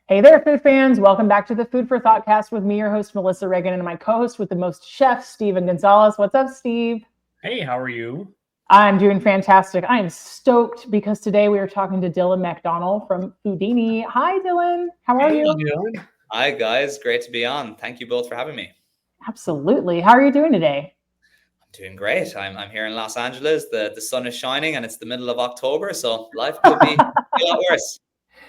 Hey there, food fans. Welcome back to the Food for Thoughtcast with me, your host, Melissa Reagan, and my co-host with the most chefs, Steven Gonzalez. What's up, Steve? Hey, how are you? I'm doing fantastic. I am stoked because today we are talking to Dylan McDonnell from Foodini. Hi, Dylan. How are Hey, you? Dylan. Hi, guys. Great to be on. Thank you both for having me. Absolutely. How are you doing today? I'm doing great. I'm here in Los Angeles. The sun is shining and it's the middle of October, so life could be a lot worse.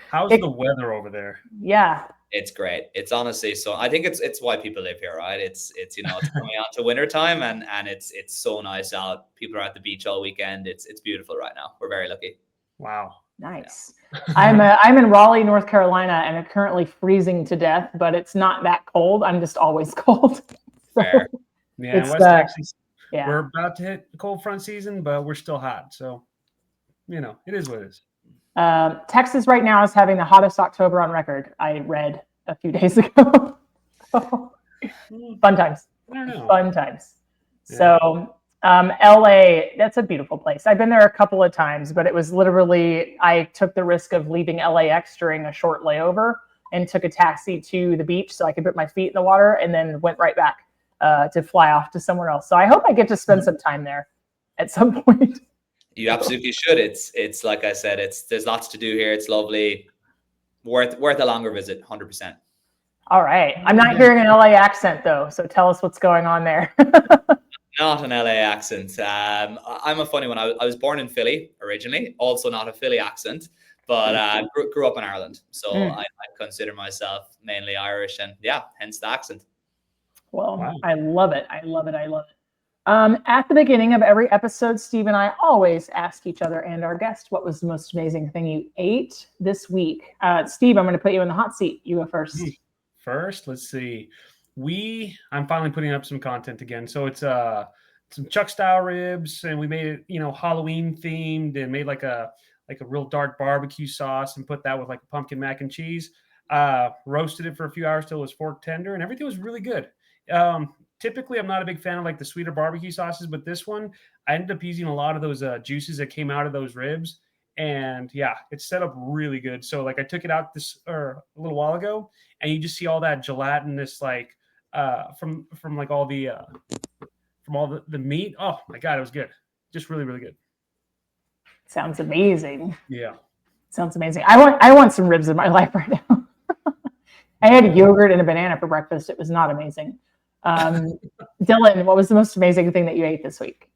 How's the weather over there? Yeah. It's great. It's honestly so. I think it's why people live here, right? It's it's coming on to winter time and it's so nice out. People are at the beach all weekend. It's beautiful right now. We're very lucky. Wow. Nice. I'm in Raleigh, North Carolina, and it's currently freezing to death, but it's not that cold. I'm just always cold. Fair. Yeah, It's, West Texas. Yeah. We're about to hit the cold front season, but we're still hot. So, it is what it is. Texas right now is having the hottest October on record. I read a few days ago. Fun times. I don't know. Fun times. Yeah. So LA, that's a beautiful place. I've been there a couple of times, but it was literally, I took the risk of leaving LAX during a short layover and took a taxi to the beach so I could put my feet in the water and then went right back to fly off to somewhere else. So I hope I get to spend some time there at some point. You absolutely should. It's like I said. There's lots to do here. It's lovely. Worth a longer visit. 100%. All right. I'm not hearing an LA accent though, so tell us what's going on there. Not an LA accent. I'm a funny one. I was born in Philly originally, also not a Philly accent, but grew up in Ireland. So I consider myself mainly Irish, and yeah, hence the accent. Well, Wow. I love it. I love it. I love it. At the beginning of every episode, Steve and I always ask each other and our guest, what was the most amazing thing you ate this week? Steve, I'm going to put you in the hot seat. You go first. First, let's see. I'm finally putting up some content again. So it's some chuck style ribs, and we made it, Halloween themed, and made like a real dark barbecue sauce and put that with like a pumpkin mac and cheese. Roasted it for a few hours till it was fork tender, and everything was really good. Typically, I'm not a big fan of like the sweeter barbecue sauces, but this one, I ended up using a lot of those juices that came out of those ribs. And yeah, it's set up really good. So like I took it out a little while ago, and you just see all that gelatinous like from like all the from all the meat. Oh my God, it was good. Just really, really good. Sounds amazing. Yeah. Sounds amazing. I want some ribs in my life right now. I had yogurt and a banana for breakfast. It was not amazing. Dylan, what was the most amazing thing that you ate this week?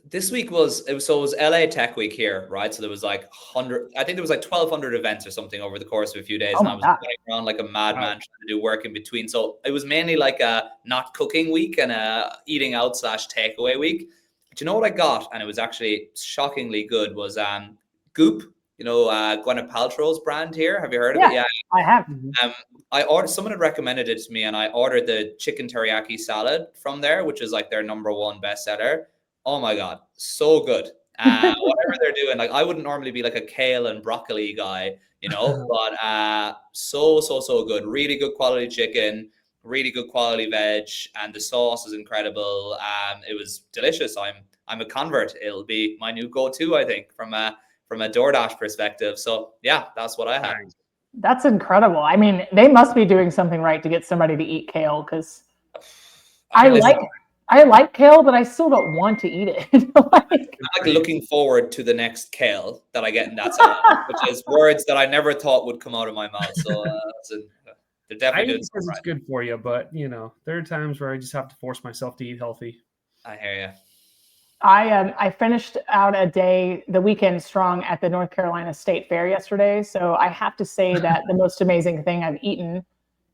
This week was LA Tech Week here, right? So there was like 100. I think there was like 1,200 events or something over the course of a few days, Oh and my I was God. running around like a madman trying to do work in between. So it was mainly like a not cooking week and a eating out / takeaway week. But you know what I got, and it was actually shockingly good, was Goop. Gwyneth Paltrow's brand here. Have you heard of it? Yeah. I have. Someone had recommended it to me, and I ordered the chicken teriyaki salad from there, which is like their #1 bestseller. Oh my God, so good. Whatever they're doing, like I wouldn't normally be like a kale and broccoli guy, but so good. Really good quality chicken, really good quality veg, and the sauce is incredible. It was delicious. I'm a convert. It'll be my new go-to, I think, from a DoorDash perspective. So yeah, that's what I had. That's incredible. I mean, they must be doing something right to get somebody to eat kale, because I like kale, but I still don't want to eat it. I'm like looking forward to the next kale that I get in that salad, which is words that I never thought would come out of my mouth. So they're definitely doing something right. It's good for you, but there are times where I just have to force myself to eat healthy. I hear you. I finished out the weekend strong at the North Carolina State Fair yesterday. So I have to say that the most amazing thing I've eaten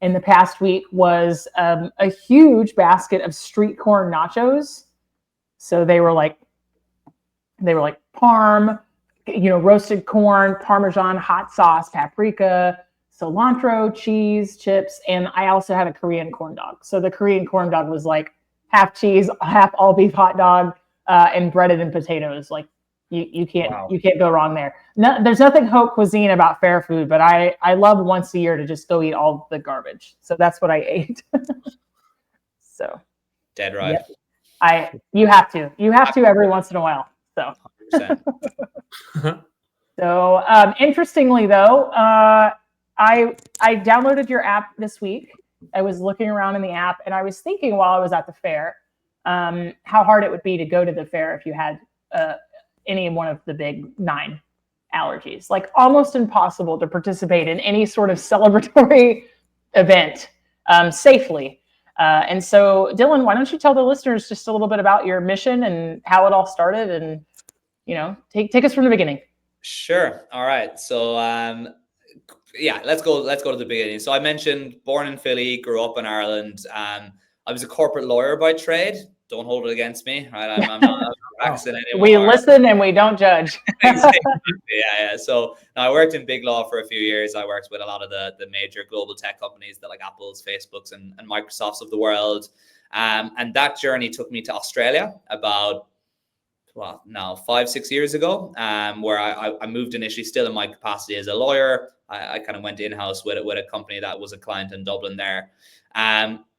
in the past week was a huge basket of street corn nachos. So they were like parm, roasted corn, Parmesan, hot sauce, paprika, cilantro, cheese, chips, and I also had a Korean corn dog. So the Korean corn dog was like half cheese, half all beef hot dog. And breaded in potatoes. Like you can't go wrong there. No, there's nothing haute cuisine about fair food, but I love once a year to just go eat all the garbage. So that's what I ate. So dead right. Yep. You have to every once in a while. So 100%. So interestingly though, I downloaded your app this week. I was looking around in the app, and I was thinking while I was at the fair, how hard it would be to go to the fair if you had any one of the big 9 allergies. Like almost impossible to participate in any sort of celebratory event safely. And so, Dylan, why don't you tell the listeners just a little bit about your mission and how it all started, and take us from the beginning. Sure. All right. So yeah, let's go to the beginning. So I mentioned born in Philly, grew up in Ireland. I was a corporate lawyer by trade. Don't hold it against me, right? I'm not practicing anymore. We listen and we don't judge. Exactly. Yeah. So I worked in big law for a few years. I worked with a lot of the major global tech companies that like Apple's, Facebook's, and Microsoft's of the world. And that journey took me to Australia about, well, now 5-6 years ago, where I moved initially still in my capacity as a lawyer. I kind of went in-house with a company that was a client in Dublin there.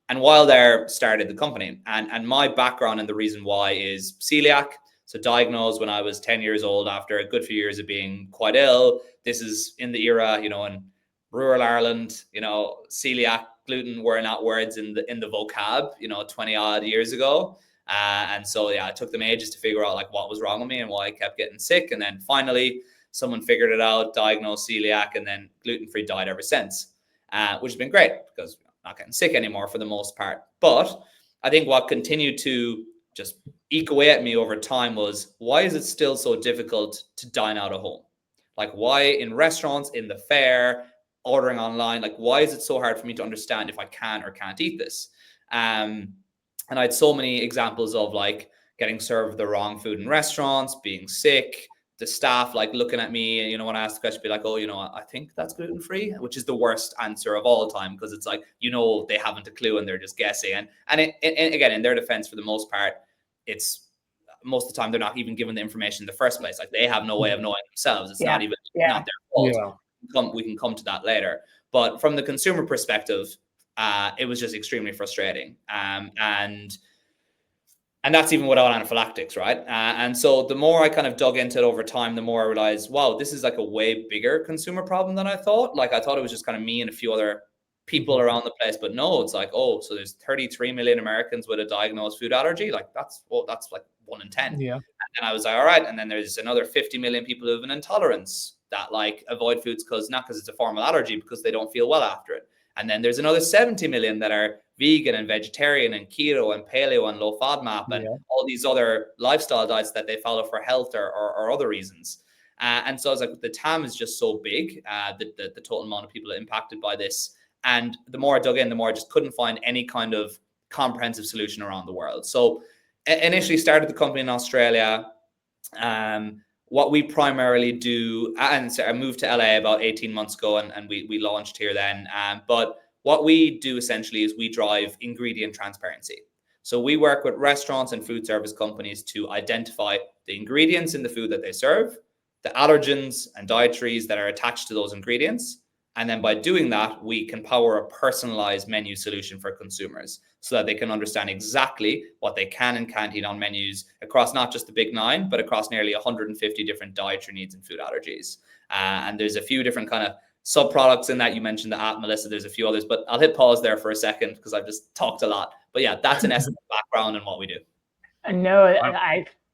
And while there, started the company. And my background and the reason why is celiac. So diagnosed when I was 10 years old after a good few years of being quite ill. This is in the era, in rural Ireland, celiac, gluten were not words in the vocab, 20 odd years ago. And so, yeah, it took them ages to figure out like what was wrong with me and why I kept getting sick. And then finally someone figured it out, diagnosed celiac, and then gluten-free diet ever since, which has been great because I'm not getting sick anymore for the most part. But I think what continued to just eke away at me over time was, why is it still so difficult to dine out of home? Like why in restaurants, in the fair, ordering online, like why is it so hard for me to understand if I can or can't eat this? And I had so many examples of like getting served the wrong food in restaurants, being sick, the staff like looking at me, when I asked the question, be like, oh, I think that's gluten-free, which is the worst answer of all time, because it's like, they haven't a clue and they're just guessing. And again, in their defense, for the most part, it's most of the time they're not even given the information in the first place. Like they have no way of knowing themselves. It's not even not their fault. Yeah. We can come to that later. But from the consumer perspective, it was just extremely frustrating. And that's even without anaphylactics, right? And so the more I kind of dug into it over time, the more I realized, wow, this is like a way bigger consumer problem than I thought. Like I thought it was just kind of me and a few other people around the place, but no, it's like, oh, so there's 33 million Americans with a diagnosed food allergy. Like that's like 1 in 10. Yeah. And then I was like, all right. And then there's another 50 million people who have an intolerance that like avoid foods not because it's a formal allergy, because they don't feel well after it. And then there's another 70 million that are vegan and vegetarian and keto and paleo and low FODMAP and all these other lifestyle diets that they follow for health or other reasons. And so I was like, the TAM is just so big, the total amount of people impacted by this. And the more I dug in, the more I just couldn't find any kind of comprehensive solution around the world. So initially started the company in Australia. What we primarily do, and so I moved to LA about 18 months ago and we launched here then. But what we do essentially is we drive ingredient transparency. So we work with restaurants and food service companies to identify the ingredients in the food that they serve, the allergens and dietaries that are attached to those ingredients. And then by doing that, we can power a personalized menu solution for consumers so that they can understand exactly what they can and can't eat on menus across not just the big 9, but across nearly 150 different dietary needs and food allergies. And there's a few different kind of sub-products in that. You mentioned the app, Melissa. There's a few others, but I'll hit pause there for a second because I've just talked a lot. But yeah, that's an essence of background and what we do. No,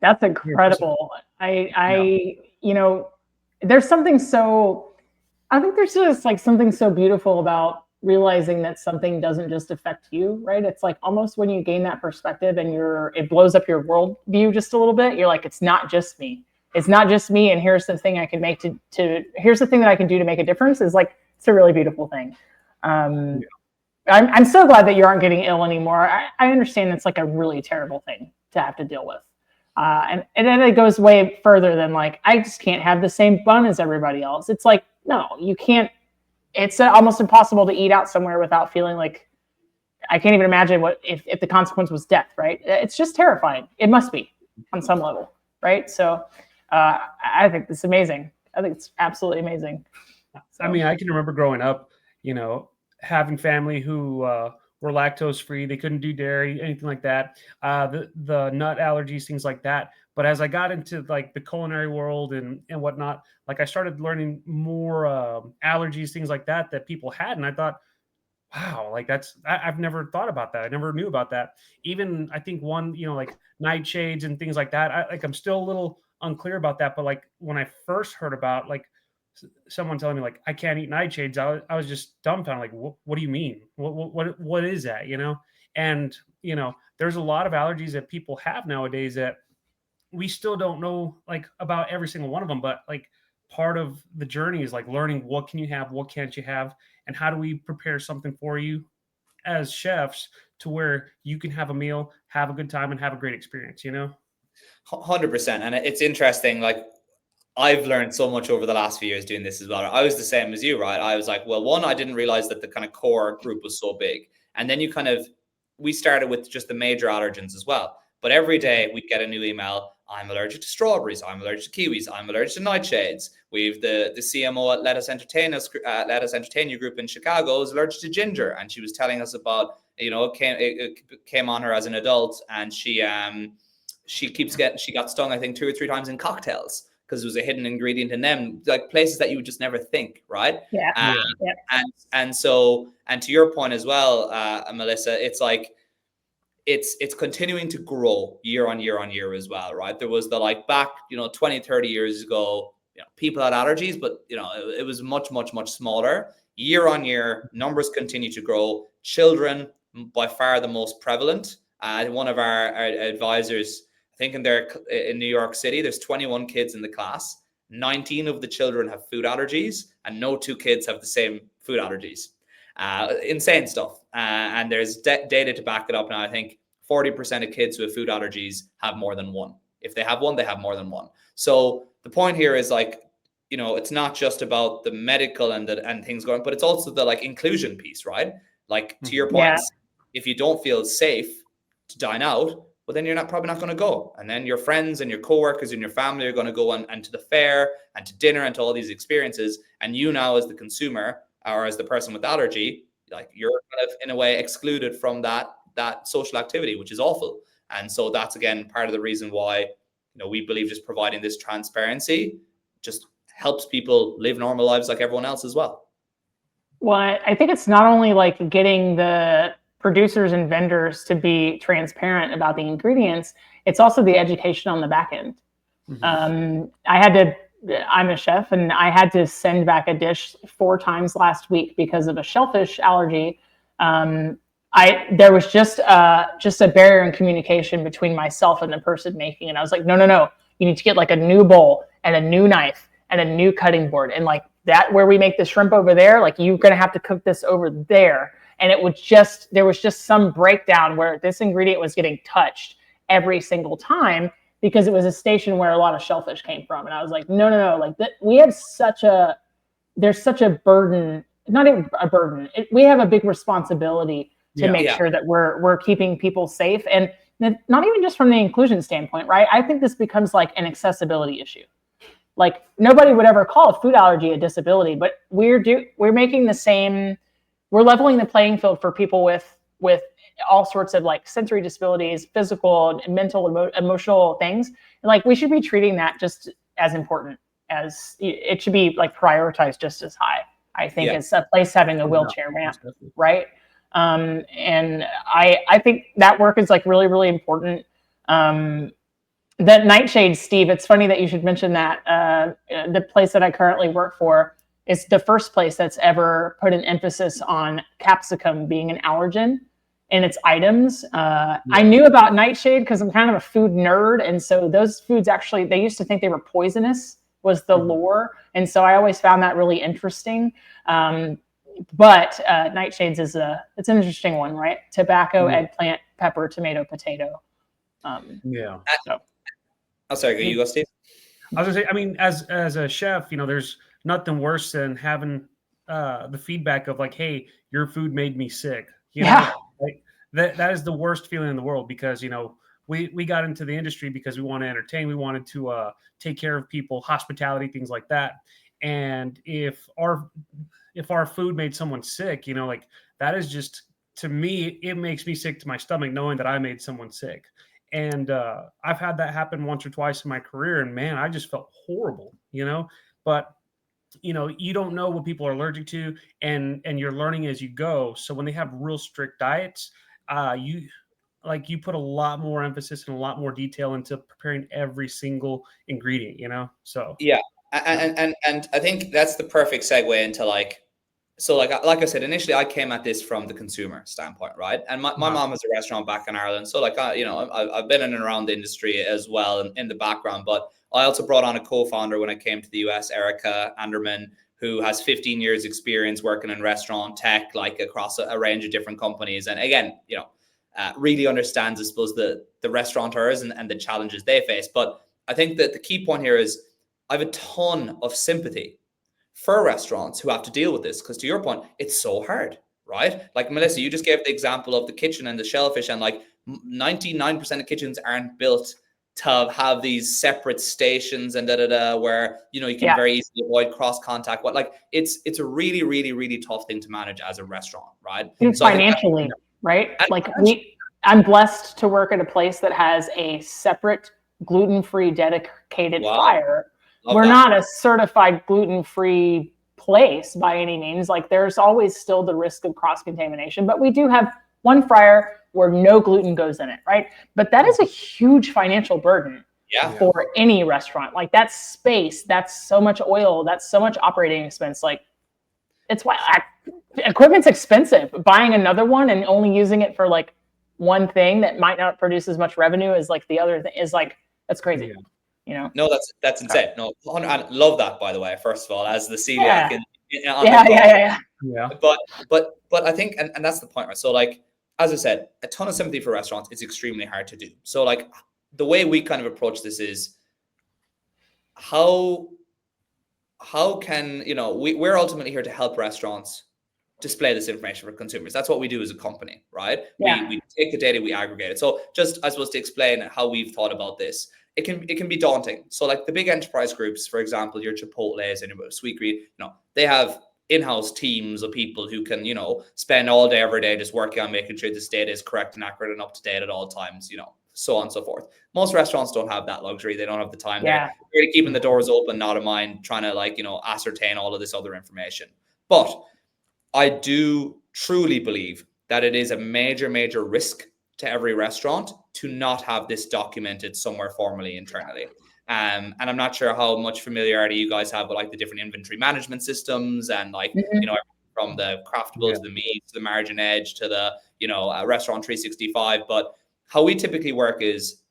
that's incredible. There's something so... I think there's just like something so beautiful about realizing that something doesn't just affect you, right? It's like almost when you gain that perspective and it blows up your worldview just a little bit. You're like, it's not just me. It's not just me. And here's the thing I can make here's the thing that I can do to make a difference. Is like, it's a really beautiful thing. I'm so glad that you aren't getting ill anymore. I understand it's like a really terrible thing to have to deal with. And then it goes way further than like, I just can't have the same bun as everybody else. It's like, no, you can't. It's almost impossible to eat out somewhere without feeling like, I can't even imagine what if the consequence was death, right? It's just terrifying. It must be on some level, right? So I think it's amazing. I think it's absolutely amazing. So. I mean, I can remember growing up, having family who were lactose free. They couldn't do dairy, anything like that. The nut allergies, things like that. But as I got into like the culinary world and whatnot, like I started learning more allergies, things like that people had, and I thought, wow, like I've never thought about that. I never knew about that. Even I think one, like nightshades and things like that. I'm still a little unclear about that. But like when I first heard about like someone telling me like I can't eat nightshades, I was just dumbfounded. Like, what do you mean? What is that? And there's a lot of allergies that people have nowadays that we still don't know like about every single one of them. But like part of the journey is like learning what can you have, what can't you have, and how do we prepare something for you as chefs to where you can have a meal, have a good time, and have a great experience. 100%. And it's interesting. Like, I've learned so much over the last few years doing this as well. I was the same as you, right? I was like, well, one, I didn't realize that the kind of core group was so big. And then we started with just the major allergens as well. But every day we'd get a new email. I'm allergic to strawberries. I'm allergic to kiwis. I'm allergic to nightshades. We've the CMO at Let Us Entertain You group in Chicago is allergic to ginger. And she was telling us about, it came on her as an adult, and she got stung, I think, 2 or 3 times in cocktails, because it was a hidden ingredient in them, like places that you would just never think, right? Yeah. And to your point as well, Melissa, it's like it's continuing to grow year on year as well, right? There was the like back 20, 30 years ago, people had allergies, but it was much, much, much smaller. Year on year, numbers continue to grow. Children, by far the most prevalent. One of our advisors, I think in New York City, there's 21 kids in the class. 19 of the children have food allergies, and no 2 kids have the same food allergies. Insane stuff. And there's data to back it up now. I think 40% of kids who have food allergies have more than one. If they have one, they have more than one. So the point here is like, it's not just about the medical and things going, but it's also the like inclusion piece, right? Like to your points, if you don't feel safe to dine out, well, then you're probably not going to go. And then your friends and your coworkers and your family are going to go and to the fair and to dinner and to all these experiences. And you now, as the consumer or as the person with allergy, like you're kind of in a way excluded from that social activity, which is awful. And so that's again part of the reason why we believe just providing this transparency just helps people live normal lives like everyone else as well. Well, I think it's not only like getting the producers and vendors to be transparent about the ingredients, it's also the education on the back end. Mm-hmm. I'm a chef, and I had to send back a dish 4 times last week because of a shellfish allergy. There was just a barrier in communication between myself and the person making it. I was like, no, you need to get like a new bowl and a new knife and a new cutting board, and like that where we make the shrimp over there, like you're gonna have to cook this over there. And there was just some breakdown where this ingredient was getting touched every single time because it was a station where a lot of shellfish came from. And I was like, no, like we have there's such a burden, not even a burden. We have a big responsibility to make sure that we're keeping people safe, and not even just from the inclusion standpoint, right? I think this becomes like an accessibility issue. Like nobody would ever call a food allergy a disability, but we're making the same. We're leveling the playing field for people with all sorts of like sensory disabilities, physical and mental, emotional things. And like we should be treating that just as important as it should be, like prioritized just as high. I think as a place having a wheelchair ramp, right? And I think that work is like really, really important. That nightshade, Steve, it's funny that you should mention that. The place that I currently work for, it's the first place that's ever put an emphasis on capsicum being an allergen in its items. I knew about nightshade because I'm kind of a food nerd. And so those foods actually, they used to think they were poisonous was the lore. And so I always found that really interesting. But nightshades it's an interesting one, right? Tobacco, eggplant, pepper, tomato, potato. Oh, sorry, you go, Steve. I was gonna say, I mean, as a chef, there's nothing worse than having the feedback of like, hey, your food made me sick. Like that is the worst feeling in the world, because we got into the industry because we want to entertain, we wanted to take care of people, hospitality, things like that. And if our food made someone sick, like that is just, to me, it makes me sick to my stomach knowing that I made someone sick. And I've had that happen once or twice in my career, and man, I just felt horrible, But you don't know what people are allergic to, and you're learning as you go. So when they have real strict diets, you put a lot more emphasis and a lot more detail into preparing every single ingredient. So Yeah, and I think that's the perfect segue into like I said, initially I came at this from the consumer standpoint, right? And my mom has a restaurant back in Ireland, so I've been in and around the industry as well in the background. But I also brought on a co-founder when I came to the US, Erica Anderman, who has 15 years experience working in restaurant tech, like across a range of different companies. And again, really understands, I suppose, the restaurateurs and the challenges they face. But I think that the key point here is I have a ton of sympathy for restaurants who have to deal with this, because to your point, it's so hard, right? Like Melissa, you just gave the example of the kitchen and the shellfish, and like 99% of kitchens aren't built to have these separate stations and where you can very easily avoid cross contact. But like it's a really, really, really tough thing to manage as a restaurant, right? And so financially, right? Like I'm blessed to work at a place that has a separate gluten-free dedicated fryer. We're not a certified gluten-free place by any means. Like there's always still the risk of cross-contamination, but we do have one fryer where no gluten goes in it, right? But that is a huge financial burden for any restaurant. Like that's space, that's so much oil, that's so much operating expense. Like it's why equipment's expensive. Buying another one and only using it for like one thing that might not produce as much revenue as like the other thing is like, that's crazy. No, that's insane. No, I love that, by the way, first of all, as the celiac. Yeah. But I think, and that's the point, right? So like, as I said, a ton of sympathy for restaurants. It's extremely hard to do. So like the way we kind of approach this is how can, we're ultimately here to help restaurants display this information for consumers. That's what we do as a company, right? Yeah. We take the data, we aggregate it. So just, I suppose, to explain how we've thought about this, it can be daunting. So like the big enterprise groups, for example, your Chipotle's and your Sweetgreen, they have in-house teams of people who can, spend all day, every day just working on making sure this data is correct and accurate and up to date at all times, so on and so forth. Most restaurants don't have that luxury. They don't have the time. They're really keeping the doors open, not a mind trying to ascertain all of this other information. But I do truly believe that it is a major, major risk to every restaurant to not have this documented somewhere formally internally. And I'm not sure how much familiarity you guys have with like the different inventory management systems and like, from the craftable to the meat, to the margin edge, to the, restaurant 365. But how we typically work is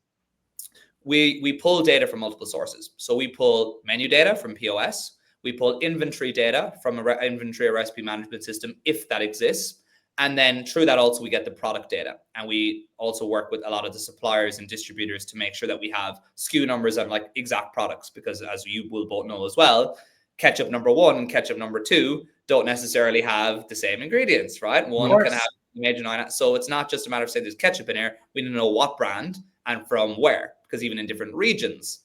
we pull data from multiple sources. So we pull menu data from POS. We pull inventory data from an inventory or recipe management system, if that exists. And then through that also we get the product data. And we also work with a lot of the suppliers and distributors to make sure that we have SKU numbers and like exact products, because as you will both know as well, ketchup number 1 and ketchup number 2 don't necessarily have the same ingredients, right? One can have major 9. So it's not just a matter of saying there's ketchup in here. We need to know what brand and from where, because even in different regions,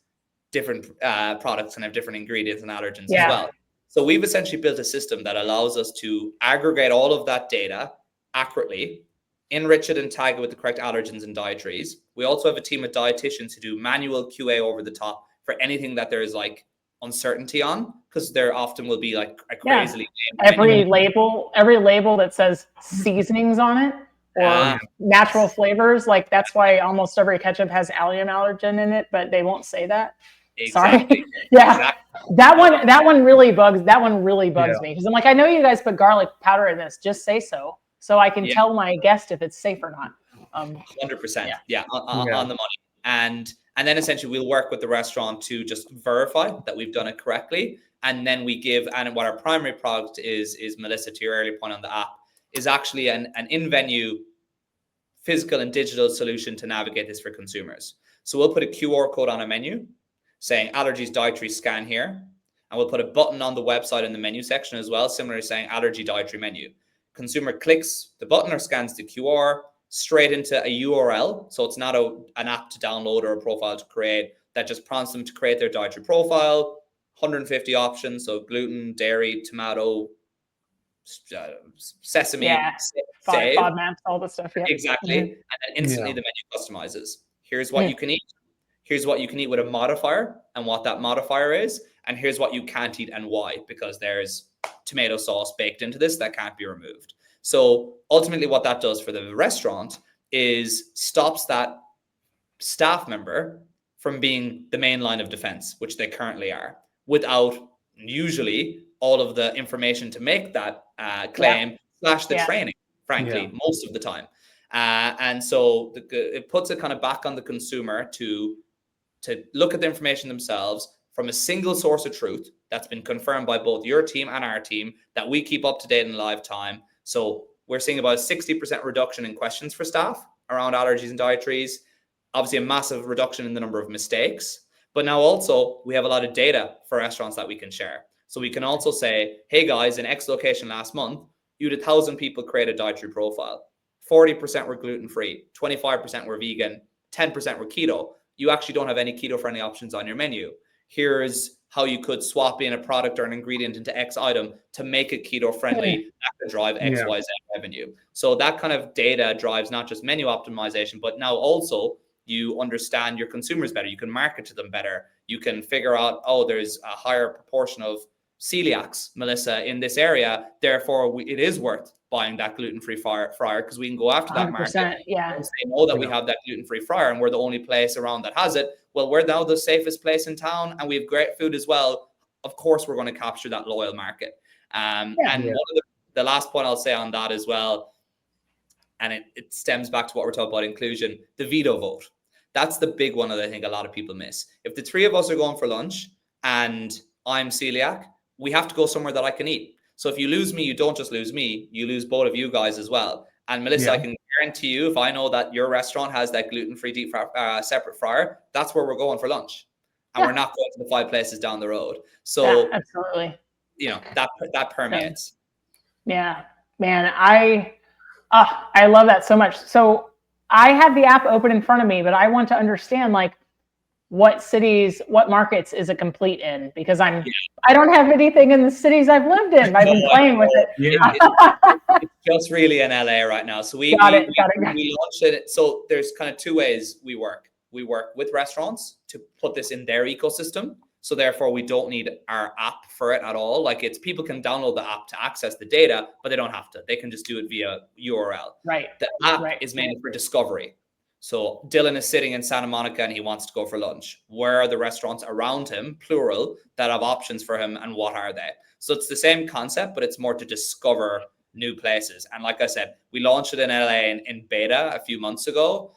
different products can have different ingredients and allergens as well. So we've essentially built a system that allows us to aggregate all of that data accurately, enrich it and tag it with the correct allergens and dietaries. We also have a team of dietitians who do manual QA over the top for anything that there's like uncertainty on, because there often will be like a crazily every label that says seasonings on it or natural flavors, like that's why almost every ketchup has allium allergen in it, but they won't say that. Exactly. Sorry. That one really bugs me, because I'm like, I know you guys put garlic powder in this, just say so I can tell my guest if it's safe or not. 100%. On the money. And then essentially we'll work with the restaurant to just verify that we've done it correctly. And then we give, and what our primary product is Melissa, to your earlier point on the app, is actually an in-venue physical and digital solution to navigate this for consumers. So we'll put a QR code on a menu saying allergies dietary scan here. And we'll put a button on the website in the menu section as well, similarly saying allergy dietary menu. Consumer clicks the button or scans the QR straight into a URL. So it's not an app to download or a profile to create. That just prompts them to create their dietary profile. 150 options. So gluten, dairy, tomato, sesame, save. FODMAPs, all the stuff. Yeah. Exactly. And then instantly the menu customizes. Here's what you can eat. Here's what you can eat with a modifier and what that modifier is. And here's what you can't eat and why, because there's tomato sauce baked into this that can't be removed. So ultimately what that does for the restaurant is stops that staff member from being the main line of defense, which they currently are, without usually all of the information to make that claim / the training, frankly, most of the time. And so it puts it kind of back on the consumer to look at the information themselves from a single source of truth that's been confirmed by both your team and our team that we keep up to date in live time. So we're seeing about a 60% reduction in questions for staff around allergies and dietaries. Obviously, a massive reduction in the number of mistakes. But now also, we have a lot of data for restaurants that we can share. So we can also say, hey guys, in X location last month, you had 1,000 people create a dietary profile. 40% were gluten-free, 25% were vegan, 10% were keto. You actually don't have any keto-friendly options on your menu. Here's how you could swap in a product or an ingredient into X item to make it keto-friendly. That could drive X, Y, Z revenue. So that kind of data drives not just menu optimization, but now also you understand your consumers better. You can market to them better. You can figure out, oh, there's a higher proportion of celiacs, Melissa, in this area. Therefore, it is worth buying that gluten-free fryer because we can go after that market. Once they know that we have that gluten-free fryer and we're the only place around that has it, well, we're now the safest place in town and we have great food as well. Of course, we're going to capture that loyal market. And one of the last point I'll say on that as well, and it stems back to what we're talking about inclusion, the veto vote. That's the big one that I think a lot of people miss. If the three of us are going for lunch and I'm celiac, we have to go somewhere that I can eat. So if you lose me, you don't just lose me, you lose both of you guys as well. And Melissa, I can guarantee you, if I know that your restaurant has that gluten-free deep separate fryer, that's where we're going for lunch. And we're not going to the 5 places down the road. So absolutely. You know, that permeates. Yeah, man, I love that so much. So I have the app open in front of me, but I want to understand like what cities, what markets is it complete in? Because I don't have anything in the cities I've lived in. I've been playing with it. It's just really in LA right now. So we launched it. So there's kind of 2 ways we work. We work with restaurants to put this in their ecosystem. So therefore, we don't need our app for it at all. Like people can download the app to access the data, but they don't have to. They can just do it via URL. Right. The app is mainly for discovery. So Dylan is sitting in Santa Monica and he wants to go for lunch. Where are the restaurants around him, plural, that have options for him and what are they? So it's the same concept, but it's more to discover new places. And like I said, we launched it in LA in beta a few months ago.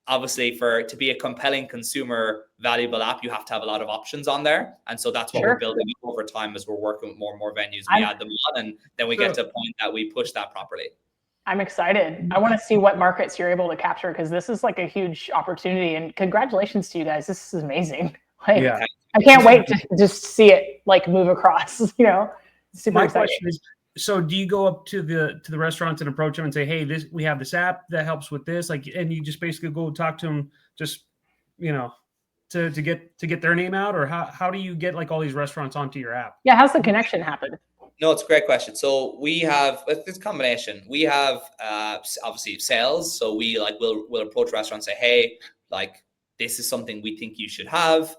Obviously, to be a compelling consumer valuable app, you have to have a lot of options on there. And so that's what we're building over time as we're working with more and more venues. We add them on and then we get to a point that we push that properly. I'm excited. I want to see what markets you're able to capture because this is like a huge opportunity. And congratulations to you guys. This is amazing. Like, I can't wait to just see it like move across, you know, super exciting. Question is, so do you go up to the restaurants and approach them and say, hey, we have this app that helps with this, like, and you just basically go talk to them, just, you know, to get their name out, or how do you get like all these restaurants onto your app? Yeah, how's the connection happen? No, it's a great question. So we have this combination. We have obviously sales. So we we'll approach restaurants and say, hey, like this is something we think you should have.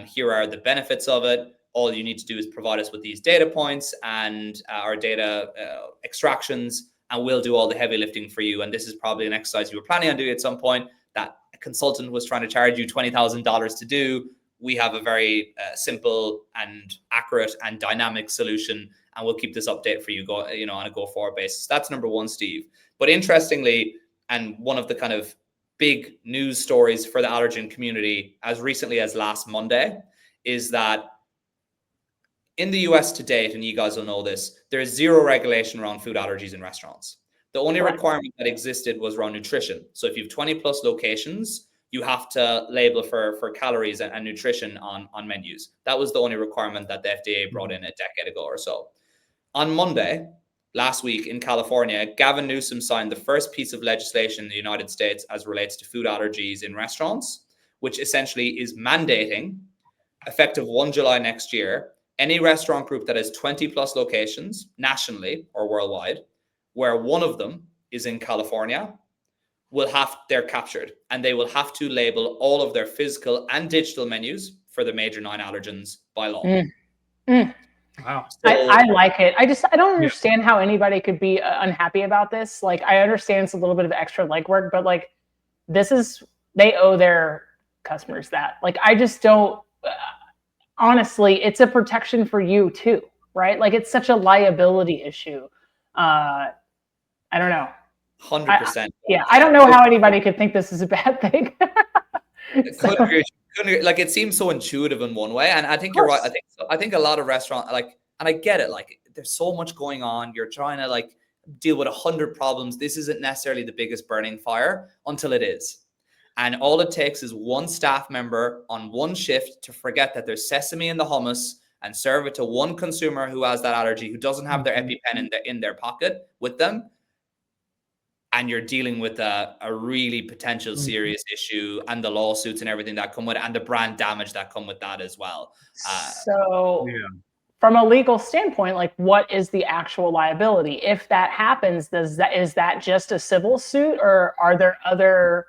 Here are the benefits of it. All you need to do is provide us with these data points and our data extractions, and we'll do all the heavy lifting for you. And this is probably an exercise you were planning on doing at some point that a consultant was trying to charge you $20,000 to do. We have a very simple and accurate and dynamic solution, and we'll keep this update for you, on a go-forward basis. That's number one, Steve. But interestingly, and one of the kind of big news stories for the allergen community as recently as last Monday is that in the US to date, and you guys will know this, there is zero regulation around food allergies in restaurants. The only requirement that existed was around nutrition. So if you have 20 plus locations, you have to label for calories and nutrition on menus. That was the only requirement that the FDA brought in a decade ago or so. On Monday, last week in California, Gavin Newsom signed the first piece of legislation in the United States as relates to food allergies in restaurants, which essentially is mandating, effective 1 July next year, any restaurant group that has 20 plus locations nationally or worldwide where one of them is in California, they're captured, and they will have to label all of their physical and digital menus for the major 9 allergens by law. Wow. So, I like it. I don't understand how anybody could be unhappy about this. Like, I understand it's a little bit of extra legwork, but like, they owe their customers that. Like, I just don't, honestly, it's a protection for you too, right? Like, it's such a liability issue. I don't know. 100%. I don't know how anybody could think this is a bad thing. Couldn't agree. Like, it seems so intuitive in one way, and I think you're right. I think a lot of restaurants, like, and I get it. Like, there's so much going on. You're trying to like deal with 100 problems. This isn't necessarily the biggest burning fire until it is. And all it takes is one staff member on one shift to forget that there's sesame in the hummus and serve it to one consumer who has that allergy, who doesn't have their EpiPen in their pocket with them. And you're dealing with a really potential serious issue, and the lawsuits and everything that come with it, and the brand damage that come with that as well. From a legal standpoint, like, what is the actual liability? If that happens, is that just a civil suit, or are there other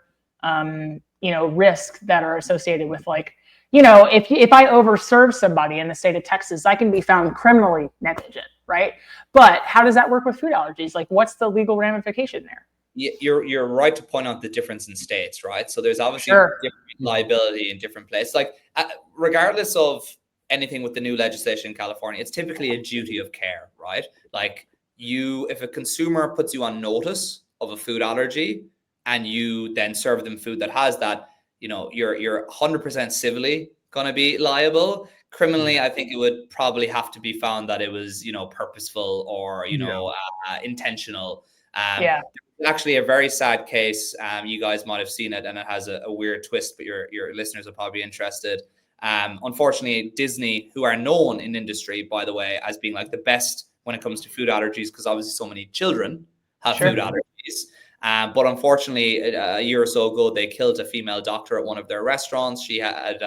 risks that are associated with, like, if I overserve somebody in the state of Texas, I can be found criminally negligent, right? But how does that work with food allergies? Like, what's the legal ramification there? You're right to point out the difference in states, right? So there's obviously different liability in different places. Like, regardless of anything with the new legislation in California, it's typically a duty of care, right? Like, if a consumer puts you on notice of a food allergy and you then serve them food that has that, you're 100% civilly going to be liable. Criminally, I think it would probably have to be found that it was, purposeful or, intentional. Actually, a very sad case. You guys might have seen it, and it has a weird twist, but your listeners are probably interested. Unfortunately, Disney, who are known in industry, by the way, as being like the best when it comes to food allergies, because obviously so many children have food allergies. But unfortunately, a year or so ago, they killed a female doctor at one of their restaurants. She had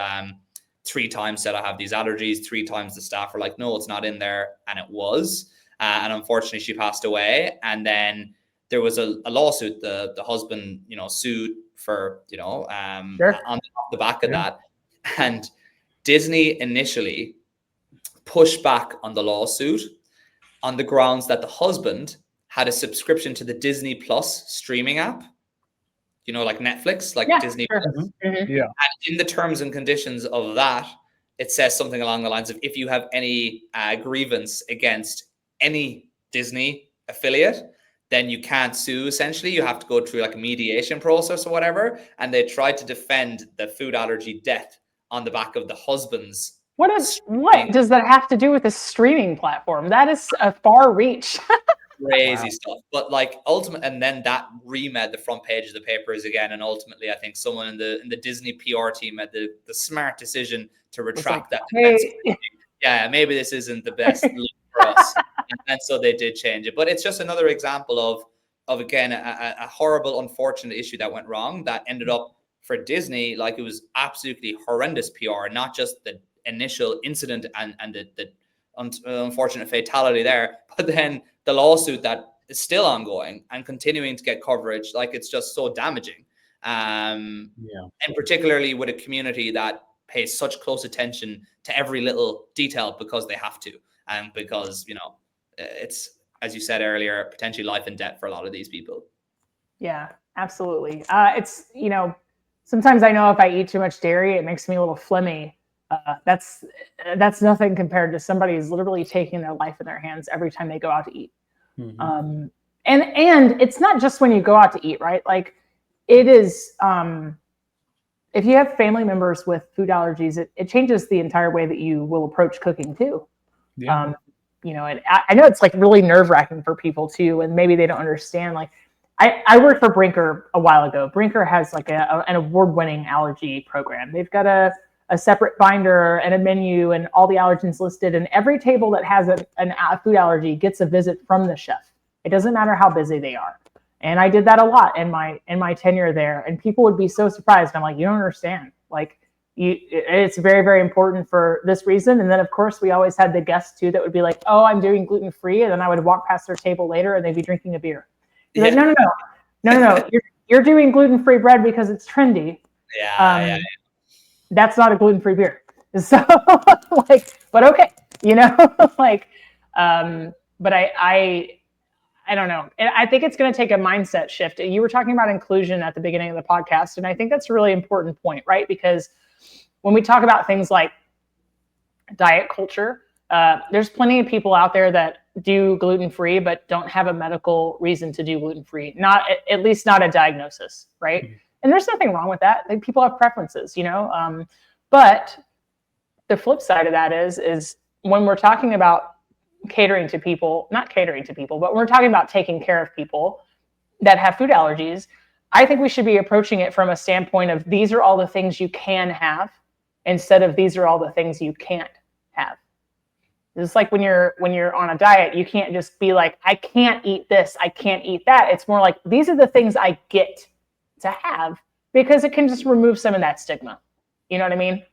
3 times said, I have these allergies. 3 times the staff were like, no, it's not in there. And it was. And unfortunately, she passed away. And then there was a lawsuit. The husband, sued for, on the back of that. And Disney initially pushed back on the lawsuit on the grounds that the husband had a subscription to the Disney Plus streaming app, like Netflix, like Disney Plus. And in the terms and conditions of that, it says something along the lines of, if you have any grievance against any Disney affiliate, then you can't sue. Essentially, you have to go through like a mediation process or whatever. And they tried to defend the food allergy death on the back of the husband's. What does that have to do with a streaming platform? That is a far reach. Crazy stuff. But like, and then that remade the front page of the papers again. And ultimately, I think someone in the Disney PR team made the smart decision to retract that. Yeah, maybe this isn't the best look for us. And so they did change it. But it's just another example of again, a horrible, unfortunate issue that went wrong that ended up for Disney. Like, it was absolutely horrendous PR, not just the initial incident and the unfortunate fatality there, but then the lawsuit that is still ongoing and continuing to get coverage. Like, it's just so damaging. And particularly with a community that pays such close attention to every little detail because they have to, and because, it's, as you said earlier, potentially life and death for a lot of these people. Yeah, absolutely. It's, sometimes I know if I eat too much dairy, it makes me a little phlegmy. That's nothing compared to somebody who's literally taking their life in their hands every time they go out to eat. And it's not just when you go out to eat, right? Like, it is, if you have family members with food allergies, it changes the entire way that you will approach cooking too. And I know it's like really nerve-wracking for people too, and maybe they don't understand. Like, I worked for Brinker a while ago. Brinker has like an award-winning allergy program. They've got a separate binder and a menu and all the allergens listed, and every table that has a food allergy gets a visit from the chef. It doesn't matter how busy they are. And I did that a lot in my tenure there, and people would be so surprised. I'm like, you don't understand. Like, It's very, very important for this reason. And then, of course, we always had the guests too that would be like, "Oh, I'm doing gluten free," and then I would walk past their table later and they'd be drinking a beer. Like, no. You're doing gluten free bread because it's trendy. Yeah. That's not a gluten free beer. So, like, but okay, like, but I don't know. And I think it's going to take a mindset shift. You were talking about inclusion at the beginning of the podcast, and I think that's a really important point, right? Because when we talk about things like diet culture, there's plenty of people out there that do gluten-free but don't have a medical reason to do gluten-free, not at least not a diagnosis, right? Mm-hmm. And there's nothing wrong with that. Like, people have preferences, but the flip side of that is when we're talking about not catering to people, but we're talking about taking care of people that have food allergies, I think we should be approaching it from a standpoint of these are all the things you can have instead of these are all the things you can't have. It's like when you're on a diet, you can't just be like, I can't eat this, I can't eat that. It's more like, these are the things I get to have, because it can just remove some of that stigma. You know what I mean?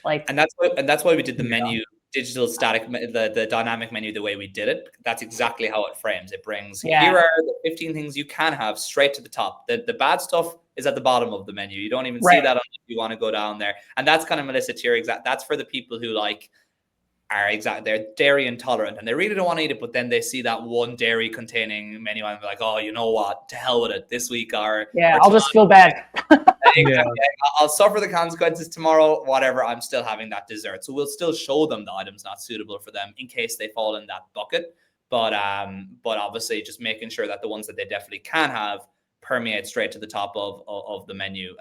Like, and that's why we did the menu digital static, the dynamic menu the way we did it. That's exactly how it frames. It brings here are the 15 things you can have straight to the top. The bad stuff is at the bottom of the menu. You don't even see that unless you want to go down there. And that's kind of, Melissa, to your exact. That's for the people who they're dairy intolerant and they really don't want to eat it, but then they see that one dairy containing menu and they're like, oh, you know what, to hell with it this week, I'll just feel bad. I'll suffer the consequences tomorrow, whatever, I'm still having that dessert. So we'll still show them the items not suitable for them in case they fall in that bucket, but obviously just making sure that the ones that they definitely can have permeate straight to the top of the menu.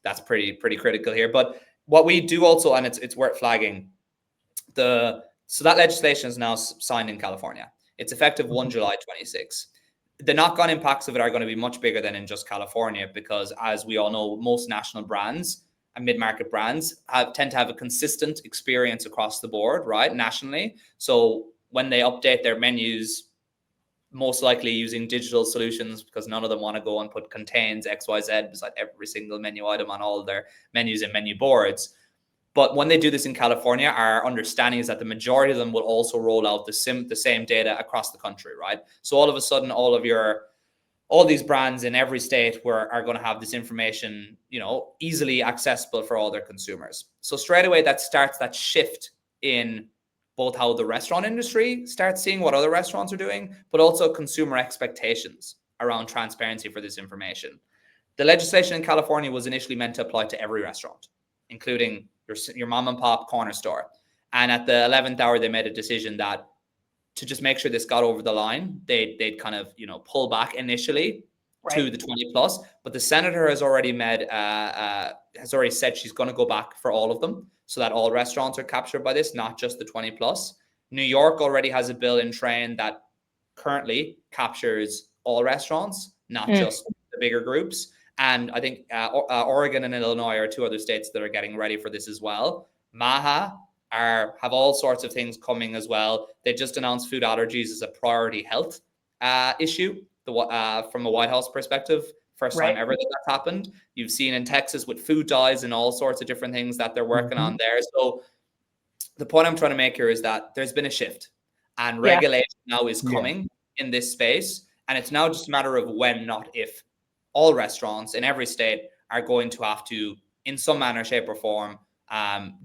That's pretty critical here. But what we do also, and it's worth flagging, so that legislation is now signed in California. It's effective 1 July 26. The knock-on impacts of it are going to be much bigger than in just California, because as we all know, most national brands and mid-market brands tend to have a consistent experience across the board, right, nationally. So when they update their menus, most likely using digital solutions, because none of them want to go and put contains XYZ beside every single menu item on all their menus and menu boards. But when they do this in California, our understanding is that the majority of them will also roll out the same data across the country, right? So all of a sudden, all these brands in every state are going to have this information, easily accessible for all their consumers. So straight away, that starts that shift in both how the restaurant industry starts seeing what other restaurants are doing, but also consumer expectations around transparency for this information. The legislation in California was initially meant to apply to every restaurant, including your mom and pop corner store. And at the 11th hour, they made a decision that to just make sure this got over the line, they'd kind of, pull back initially to the 20 plus. But the senator has already said she's going to go back for all of them so that all restaurants are captured by this, not just the 20 plus. New York already has a bill in train that currently captures all restaurants, not just the bigger groups. And I think Oregon and Illinois are two other states that are getting ready for this as well. MAHA have all sorts of things coming as well. They just announced food allergies as a priority health issue from a White House perspective. First time ever that's happened. You've seen in Texas with food dyes and all sorts of different things that they're working on there. So the point I'm trying to make here is that there's been a shift, and regulation now is coming in this space. And it's now just a matter of when, not if, all restaurants in every state are going to have to, in some manner, shape, or form,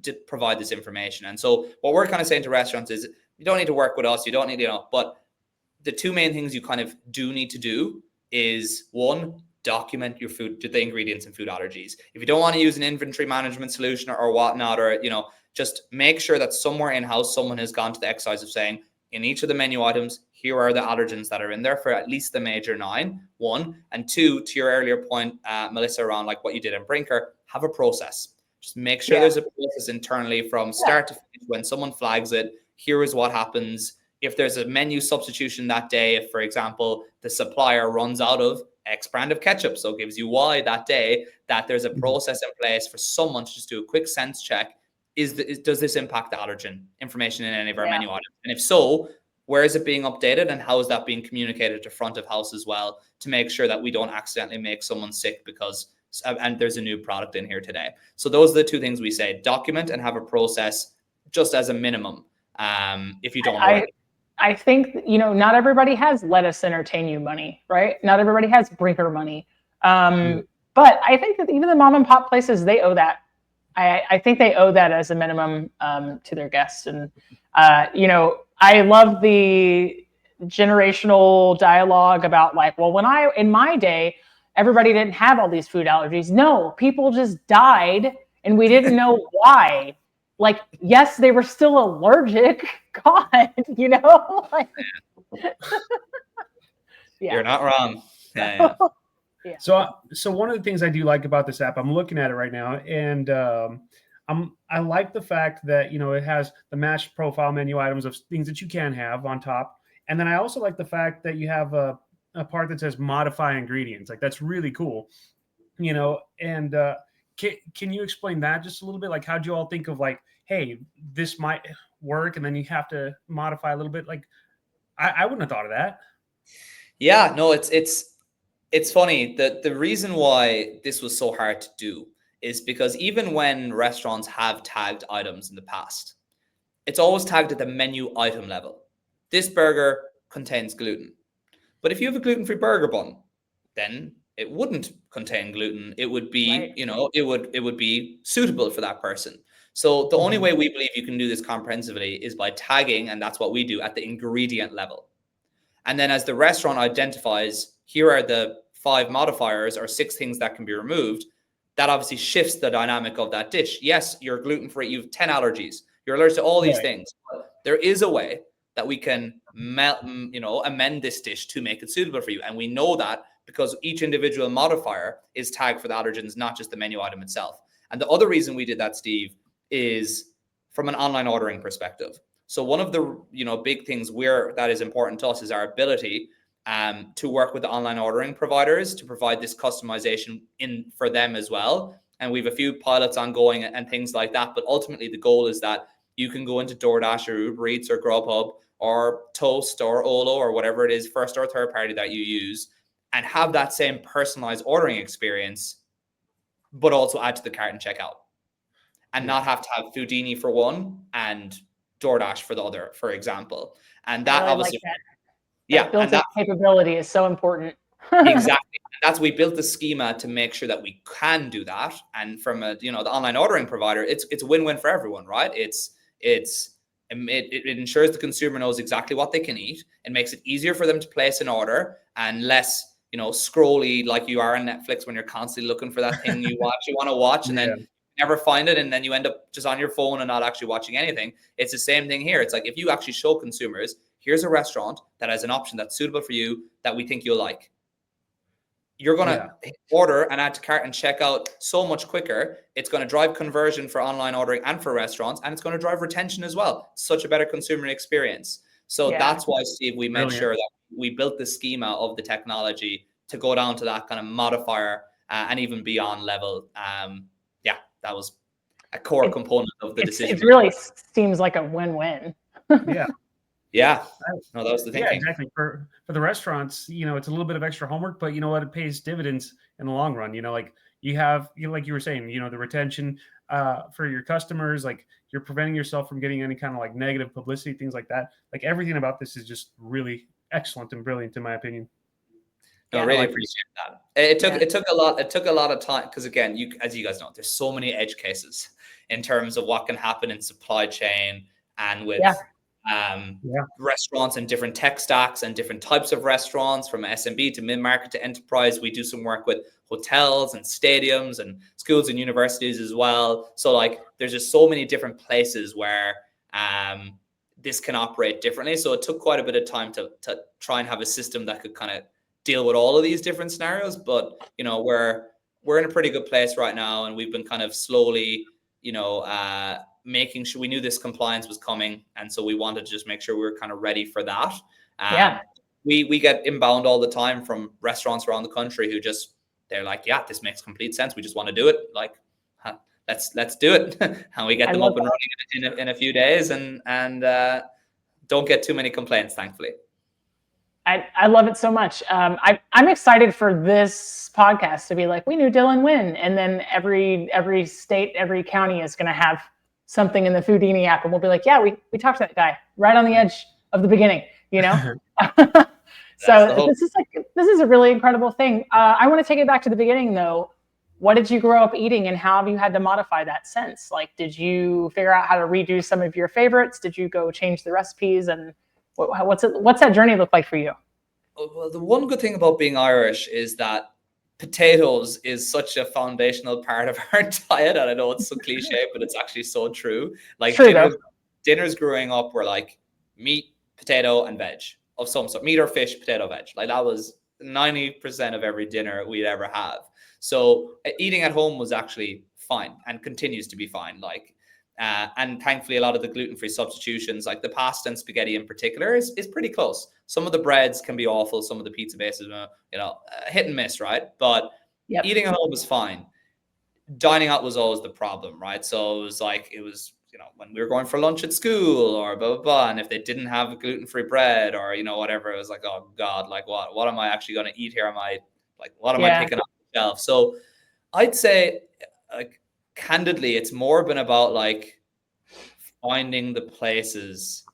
to provide this information. And so what we're kind of saying to restaurants is, you don't need to work with us, you don't need, but the two main things you kind of do need to do is, one, document your food, the ingredients and food allergies. If you don't want to use an inventory management solution or whatnot, or, just make sure that somewhere in-house, someone has gone to the exercise of saying, in each of the menu items, here are the allergens that are in there for at least the major 9, 1. And 2, to your earlier point, Melissa, around like what you did in Brinker, have a process. Just make sure there's a process internally from start to finish. When someone flags it, here is what happens. If there's a menu substitution that day, if, for example, the supplier runs out of X brand of ketchup, so gives you Y that day, that there's a process in place for someone to just do a quick sense check. Does this impact the allergen information in any of our menu items? And if so, where is it being updated, and how is that being communicated to front of house as well, to make sure that we don't accidentally make someone sick because and there's a new product in here today. So those are the two things we say: document and have a process just as a minimum. If you don't already. I think, not everybody has let us entertain you money, right? Not everybody has Brinker money. But I think that even the mom and pop places, they owe that. I think they owe that as a minimum to their guests. And, I love the generational dialogue about like, well, in my day, everybody didn't have all these food allergies. No, people just died and we didn't know why. Like, yes, they were still allergic. God, like, yeah. You're not wrong. Yeah. Yeah. So one of the things I do like about this app, I'm looking at it right now, and I like the fact that it has the matched profile menu items of things that you can have on top, and then I also like the fact that you have a part that says modify ingredients. Like, that's really cool, and can you explain that just a little bit? Like, how'd you all think of like, hey, this might work, and then you have to modify a little bit? Like, I wouldn't have thought of that. Yeah, no, it's funny that the reason why this was so hard to do is because even when restaurants have tagged items in the past, it's always tagged at the menu item level. This burger contains gluten. But if you have a gluten-free burger bun, then it wouldn't contain gluten. It would be, right. It would be suitable for that person. So the only way we believe you can do this comprehensively is by tagging, and that's what we do at the ingredient level. And then as the restaurant identifies, here are the 5 modifiers or 6 things that can be removed, that obviously shifts the dynamic of that dish. Yes, you're gluten-free, you have 10 allergies, you're allergic to all these things. But there is a way that we can amend this dish to make it suitable for you. And we know that because each individual modifier is tagged for the allergens, not just the menu item itself. And the other reason we did that, Steve, is from an online ordering perspective. So one of the big things that is important to us is our ability to work with the online ordering providers to provide this customization in for them as well. And we have a few pilots ongoing and things like that. But ultimately, the goal is that you can go into DoorDash or Uber Eats or Grubhub or Toast or Olo or whatever it is, first or third party that you use, and have that same personalized ordering experience, but also add to the cart and checkout. And not have to have Foodini for one and DoorDash for the other, for example. And that really obviously, like that built-in capability is so important. Exactly. We built the schema to make sure that we can do that. And from the online ordering provider, it's a win-win for everyone, right? It ensures the consumer knows exactly what they can eat. It makes it easier for them to place an order and less, scrolly like you are on Netflix when you're constantly looking for that thing you want to watch, and then never find it, and then you end up just on your phone and not actually watching anything. It's the same thing here. It's like, if you actually show consumers, here's a restaurant that has an option that's suitable for you that we think you'll like, you're going to order and add to cart and check out so much quicker. It's going to drive conversion for online ordering and for restaurants, and it's going to drive retention as well. Such a better consumer experience. So that's why, Steve, we made sure that we built the schema of the technology to go down to that kind of modifier and even beyond level. That was a core component of the decision. It really seems like a win-win. Yeah. No, that was the thinking. Yeah, exactly. For the restaurants, it's a little bit of extra homework, but you know what? It pays dividends in the long run. Like you have, like you were saying, the retention for your customers, like you're preventing yourself from getting any kind of like negative publicity, things like that. Like everything about this is just really excellent and brilliant, in my opinion. I really appreciate that. It took a lot of time because, again, as you guys know, there's so many edge cases in terms of what can happen in supply chain and with restaurants and different tech stacks and different types of restaurants, from SMB to mid-market to enterprise. We do some work with hotels and stadiums and schools and universities as well. So like, there's just so many different places where this can operate differently. So it took quite a bit of time to try and have a system that could kind of deal with all of these different scenarios. But we're in a pretty good place right now, and we've been kind of slowly making sure. We knew this compliance was coming, and so we wanted to just make sure we were kind of ready for that. We get inbound all the time from restaurants around the country who they're like, yeah, this makes complete sense, we just want to do it, like, let's do it. And we get them up and running in a few days, and don't get too many complaints, thankfully. I love it so much. I'm excited for this podcast to be like, we knew Dylan when, and then every state, every county is going to have something in the Foodini app, and we'll be like, yeah, we talked to that guy right on the edge of the beginning, you know. So this is a really incredible thing. I want to take it back to the beginning though. What did you grow up eating, and how have you had to modify that since? Like, did you figure out how to redo some of your favorites? Did you go change the recipes, and what's that journey look like for you? Well, the one good thing about being Irish is that potatoes is such a foundational part of our diet, and I know it's so cliche, but it's actually so true. Like dinners growing up were like meat, potato, and veg of some sort, meat or fish, potato, veg. Like that was 90% of every dinner we'd ever have. So eating at home was actually fine and continues to be fine. Like, and thankfully, a lot of the gluten-free substitutions, like the pasta and spaghetti in particular, is pretty close. Some of the breads can be awful. Some of the pizza bases, hit and miss, right? But eating at home was fine. Dining out was always the problem, right? So it was when we were going for lunch at school or blah, blah, blah. And if they didn't have gluten-free bread or, whatever, it was like, oh God, like what am I actually going to eat here? What am I picking up the shelf? So I'd say, like, candidly, it's more been about like finding the places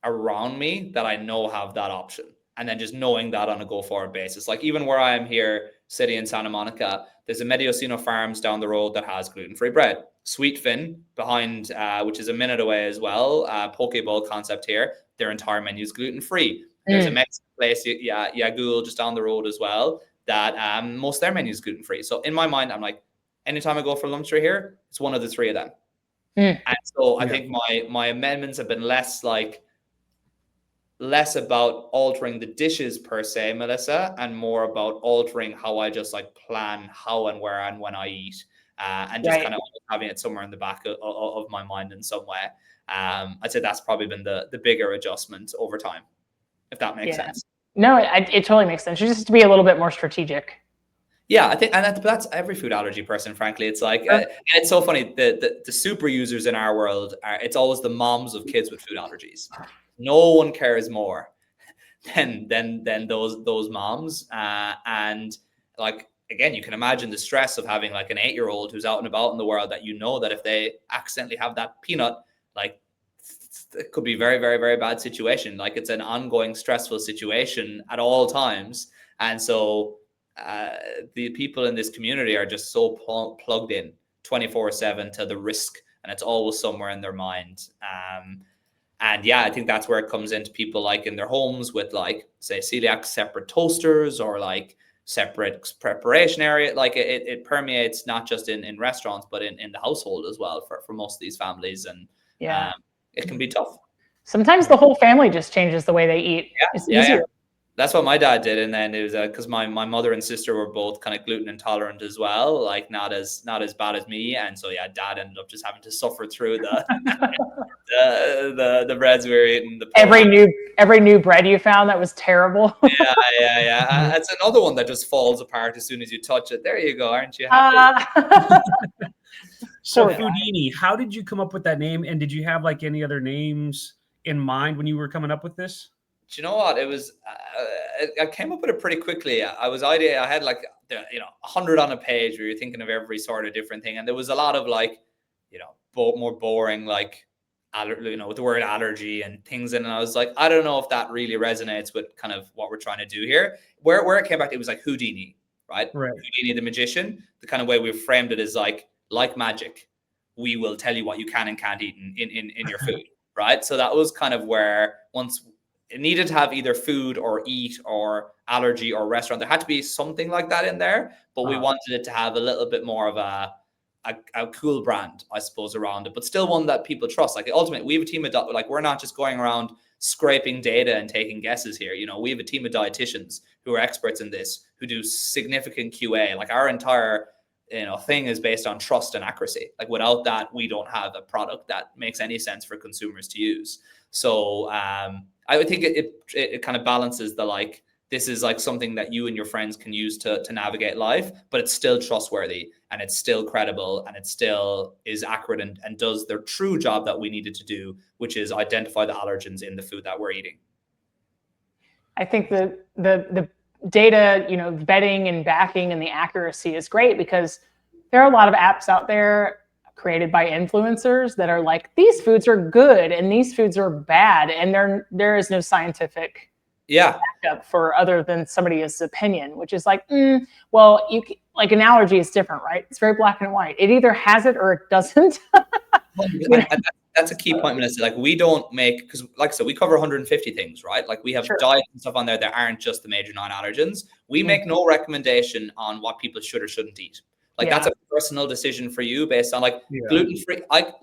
around me that I know have that option, and then just knowing that on a go forward basis. Like even where I am here, city in Santa Monica, there's a Mediocino Farms down the road that has gluten-free bread. Sweetfin behind, which is a minute away as well, poke bowl concept here. Their entire menu is gluten-free. There's a Mexican place, Yagul, just down the road as well, that most of their menu is gluten-free. So in my mind, I'm like, anytime I go for lunch right here, it's one of the three of them. And so I think my amendments have been less about altering the dishes per se, Melissa, and more about altering how I just like plan how and where and when I eat, and just kind of having it somewhere in the back of my mind in some way. I'd say that's probably been the bigger adjustment over time, if that makes sense. No, it totally makes sense. Just to be a little bit more strategic. Yeah, I think, and that's every food allergy person, frankly. It's like, and it's so funny, the super users in our world it's always the moms of kids with food allergies. No one cares more than those moms. And like, again, you can imagine the stress of having like an 8-year-old who's out and about in the world that that if they accidentally have that peanut, like it could be very, very, very bad situation. Like it's an ongoing stressful situation at all times. And so the people in this community are just so plugged in 24/7 to the risk, and it's always somewhere in their mind. And yeah, I think that's where it comes into people like in their homes with like, say, celiac separate toasters or like separate preparation area. Like it permeates not just in restaurants, but in the household as well for most of these families. And it can be tough. Sometimes the whole family just changes the way they eat. It's easier. That's what my dad did, and then it was because my mother and sister were both kind of gluten intolerant as well, like not as bad as me, and so dad ended up just having to suffer through the the breads we were eating. Every new bread you found that was terrible. Yeah. It's another one that just falls apart as soon as you touch it. There you go, aren't you happy? So Foodini, how did you come up with that name, and did you have like any other names in mind when you were coming up with this? Do you know what? It was, I came up with it pretty quickly. I had like, 100 on a page where you're thinking of every sort of different thing. And there was a lot of like, more boring, like, with the word allergy and things. And I was like, I don't know if that really resonates with kind of what we're trying to do here. Where it came back, it was like Houdini, right? Houdini the magician. The kind of way we framed it is like magic. We will tell you what you can and can't eat in your food, right? So that was kind of where once it needed to have either food or eat or allergy or restaurant. There had to be something like that in there, but we wanted it to have a little bit more of a cool brand, I suppose, around it, but still one that people trust. Like ultimately, we have a team of, like, we're not just going around scraping data and taking guesses here. We have a team of dietitians who are experts in this, who do significant QA. Like our entire thing is based on trust and accuracy. Like without that, we don't have a product that makes any sense for consumers to use. So I would think it kind of balances the like, this is like something that you and your friends can use to navigate life, but it's still trustworthy and it's still credible and it still is accurate and does their true job that we needed to do, which is identify the allergens in the food that we're eating. I think the data, vetting and backing and the accuracy is great, because there are a lot of apps out there created by influencers that are like, these foods are good and these foods are bad, and there is no scientific backup for other than somebody's opinion, which is like, well, like an allergy is different, right? It's very black and white. It either has it or it doesn't. That's a key point, Melissa. Like, we don't make, because like I said, we cover 150 things, right? Like, we have diets and stuff on there that aren't just the major non-allergens. We make no recommendation on what people should or shouldn't eat. Like, that's a personal decision for you based on like gluten-free. I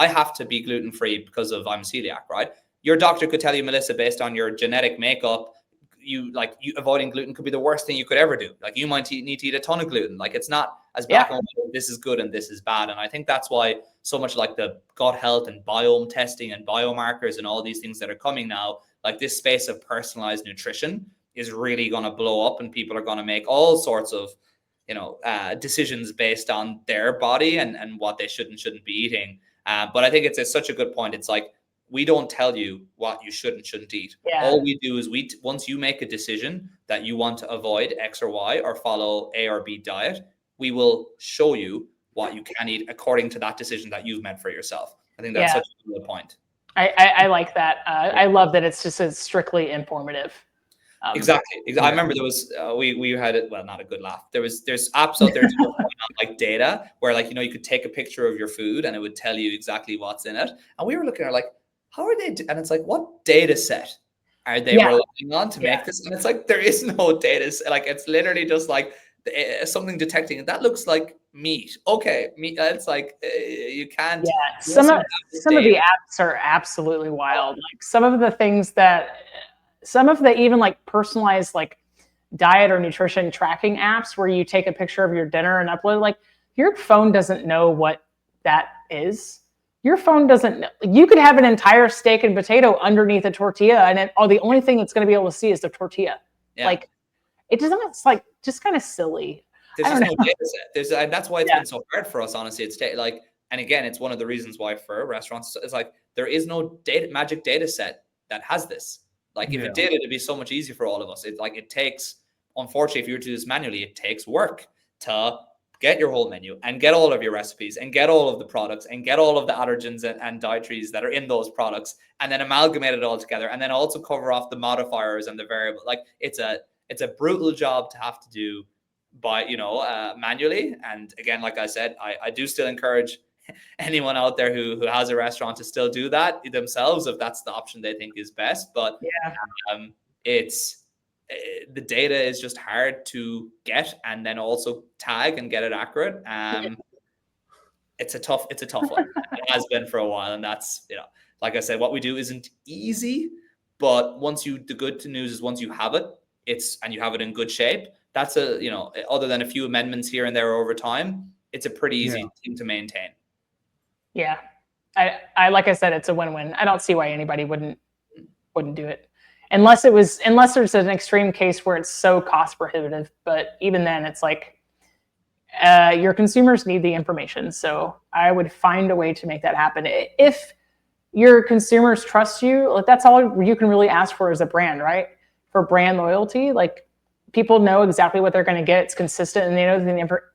have to be gluten-free because I'm celiac, right? Your doctor could tell you, Melissa, based on your genetic makeup, you avoiding gluten could be the worst thing you could ever do. Like, you might need to eat a ton of gluten. Like, it's not as black and white, this is good and this is bad. And I think that's why so much like the gut health and biome testing and biomarkers and all these things that are coming now, like this space of personalized nutrition is really going to blow up, and people are going to make all sorts of decisions based on their body and what they should and shouldn't be eating. But I think it's such a good point. It's like, we don't tell you what you should and shouldn't eat. All we do is once you make a decision that you want to avoid X or Y or follow A or B diet, we will show you what you can eat according to that decision that you've made for yourself. I think that's such a good point. I like that. I love that it's just as strictly informative. Exactly. I remember there was we had it. Well, not a good laugh. There's apps out there on like data where you could take a picture of your food and it would tell you exactly what's in it. And we were looking at like, how are they? And it's like, what data set are they relying on to make this? And it's like, there is no data set. Like, it's literally just like something detecting it. That looks like meat. Okay, meat. It's like you can't. Yeah, some of the apps are absolutely wild. Like some of the even like personalized like diet or nutrition tracking apps where you take a picture of your dinner and upload, like your phone doesn't know what that is. Your phone doesn't know. You could have an entire steak and potato underneath a tortilla, and the only thing it's going to be able to see is the tortilla. Yeah. Like, it doesn't. It's like just kind of silly. There's just no data set. And that's why it's been so hard for us, honestly. It's like, and again, it's one of the reasons why for restaurants, it's like there is no magic data set that has this. Like, if it did, it'd be so much easier for all of us. It's like, it takes, unfortunately, if you were to do this manually, it takes work to get your whole menu and get all of your recipes and get all of the products and get all of the allergens and dietaries that are in those products, and then amalgamate it all together, and then also cover off the modifiers and the variable. Like, it's a brutal job to have to do by manually. And again, like I said, I do still encourage anyone out there who has a restaurant to still do that themselves if that's the option they think is best. But it's the data is just hard to get and then also tag and get it accurate. It's a tough one. It has been for a while, and that's like I said, what we do isn't easy, but the good news is once you have it, and you have it in good shape, that's other than a few amendments here and there over time, it's a pretty easy thing to maintain. Yeah. I like I said, it's a win-win. I don't see why anybody wouldn't do it. Unless there's an extreme case where it's so cost prohibitive. But even then, it's like your consumers need the information. So I would find a way to make that happen. If your consumers trust you, that's all you can really ask for as a brand, right? For brand loyalty, like people know exactly what they're going to get. It's consistent, and they know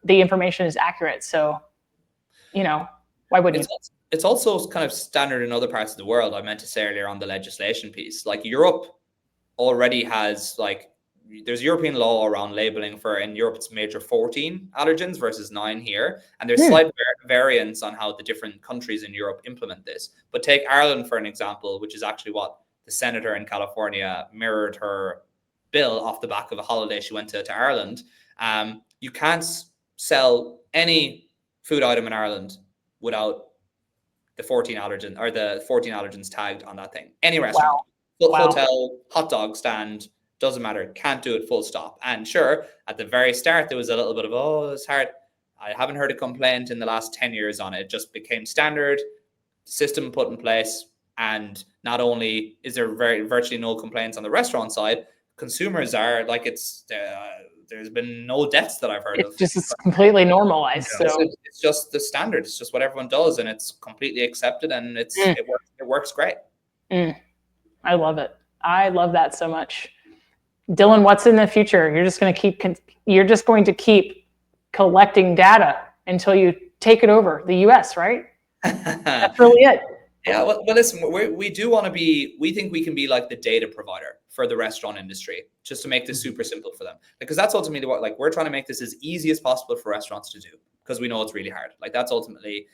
the information is accurate. So, why wouldn't you? It's also kind of standard in other parts of the world. I meant to say earlier on the legislation piece, like Europe already has there's European law around labeling for, in Europe, it's major 14 allergens versus 9 here. And there's slight variance on how the different countries in Europe implement this. But take Ireland for an example, which is actually what the senator in California mirrored her bill off the back of a holiday she went to Ireland. You can't sell any food item in Ireland without the 14 allergens tagged on that thing. Any restaurant, hotel, hot dog stand, doesn't matter. Can't do it, full stop. And sure, at the very start, there was a little bit of, it's hard. I haven't heard a complaint in the last 10 years on it. It just became standard, system put in place. And not only is there virtually no complaints on the restaurant side, consumers are like, there's been no deaths that I've heard of. It's completely normalized. So it's just the standard. It's just what everyone does, and it's completely accepted, and it works great. I love it. I love that so much. Dylan, what's in the future? You're just going to keep collecting data until you take it over the US, right? That's really it. Yeah, well, listen, we do want to be, we think we can be like the data provider for the restaurant industry, just to make this super simple for them. Because that's ultimately what, like, we're trying to make this as easy as possible for restaurants to do, because we know it's really hard. Like, that's ultimately,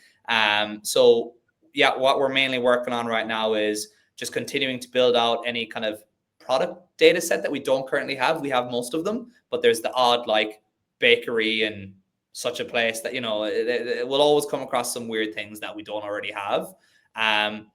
so yeah, what we're mainly working on right now is just continuing to build out any kind of product data set that we don't currently have. We have most of them, but there's the odd, like, bakery and such a place that, you know, it will always come across some weird things that we don't already have.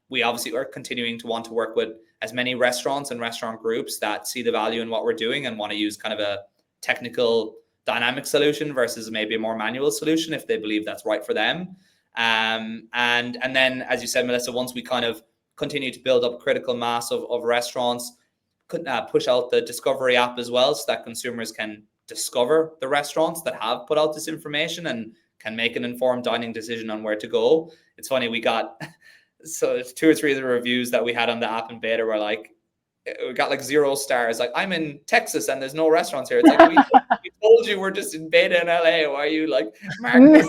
We obviously are continuing to want to work with as many restaurants and restaurant groups that see the value in what we're doing and want to use kind of a technical dynamic solution versus maybe a more manual solution if they believe that's right for them. And then, as you said, Melissa, once we kind of continue to build up critical mass of restaurants, could push out the Discovery app as well, so that consumers can discover the restaurants that have put out this information and can make an informed dining decision on where to go. It's funny, we got so 2 or 3 of the reviews that we had on the app in beta were like, we got like 0 stars. Like, I'm in Texas and there's no restaurants here. It's like, we told you we're just in beta in LA. Why are you like marking us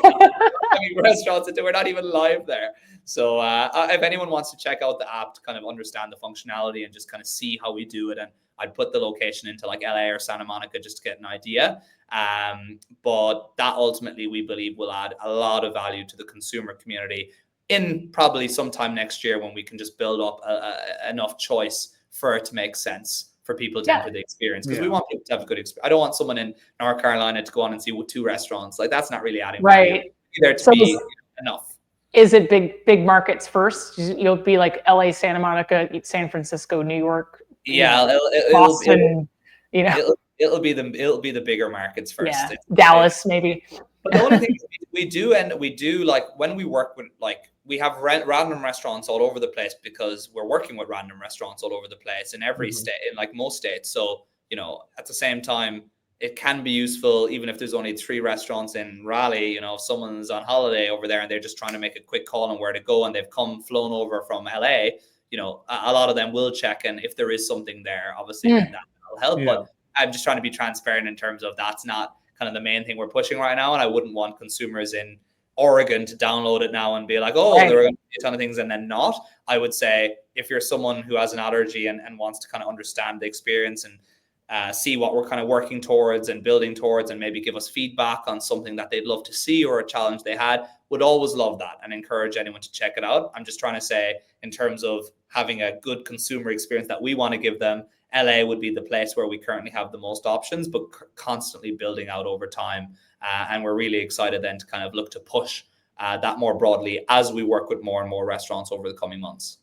restaurants that we're not even live there? So if anyone wants to check out the app to kind of understand the functionality and just kind of see how we do it, and I'd put the location into like LA or Santa Monica just to get an idea. But that ultimately we believe will add a lot of value to the consumer community in probably sometime next year, when we can just build up enough choice for it to make sense for people to enter the experience. Because we want people to have a good experience. I don't want someone in North Carolina to go on and see 2 restaurants. Like, that's not really adding value. There to be enough. Is it big markets first? You'll be like LA, Santa Monica, San Francisco, New York. Yeah, Boston. It'll be the bigger markets first. Yeah, Dallas maybe. But the only thing we do like, when we work with, like, we have random restaurants all over the place, because we're working with random restaurants all over the place in every state, in like most states. So, you know, at the same time, it can be useful even if there's only 3 restaurants in Raleigh. You know, if someone's on holiday over there and they're just trying to make a quick call on where to go, and they've flown over from LA, you know, a lot of them will check, and if there is something there, obviously then that will help. But I'm just trying to be transparent in terms of that's not kind of the main thing we're pushing right now. And I wouldn't want consumers in Oregon to download it now and be like, oh, there are going to be a ton of things and then not. I would say, if you're someone who has an allergy and wants to kind of understand the experience and see what we're kind of working towards and building towards, and maybe give us feedback on something that they'd love to see or a challenge they had, would always love that and encourage anyone to check it out. I'm just trying to say, in terms of having a good consumer experience that we want to give them, LA would be the place where we currently have the most options, but constantly building out over time. And we're really excited then to kind of look to push that more broadly as we work with more and more restaurants over the coming months.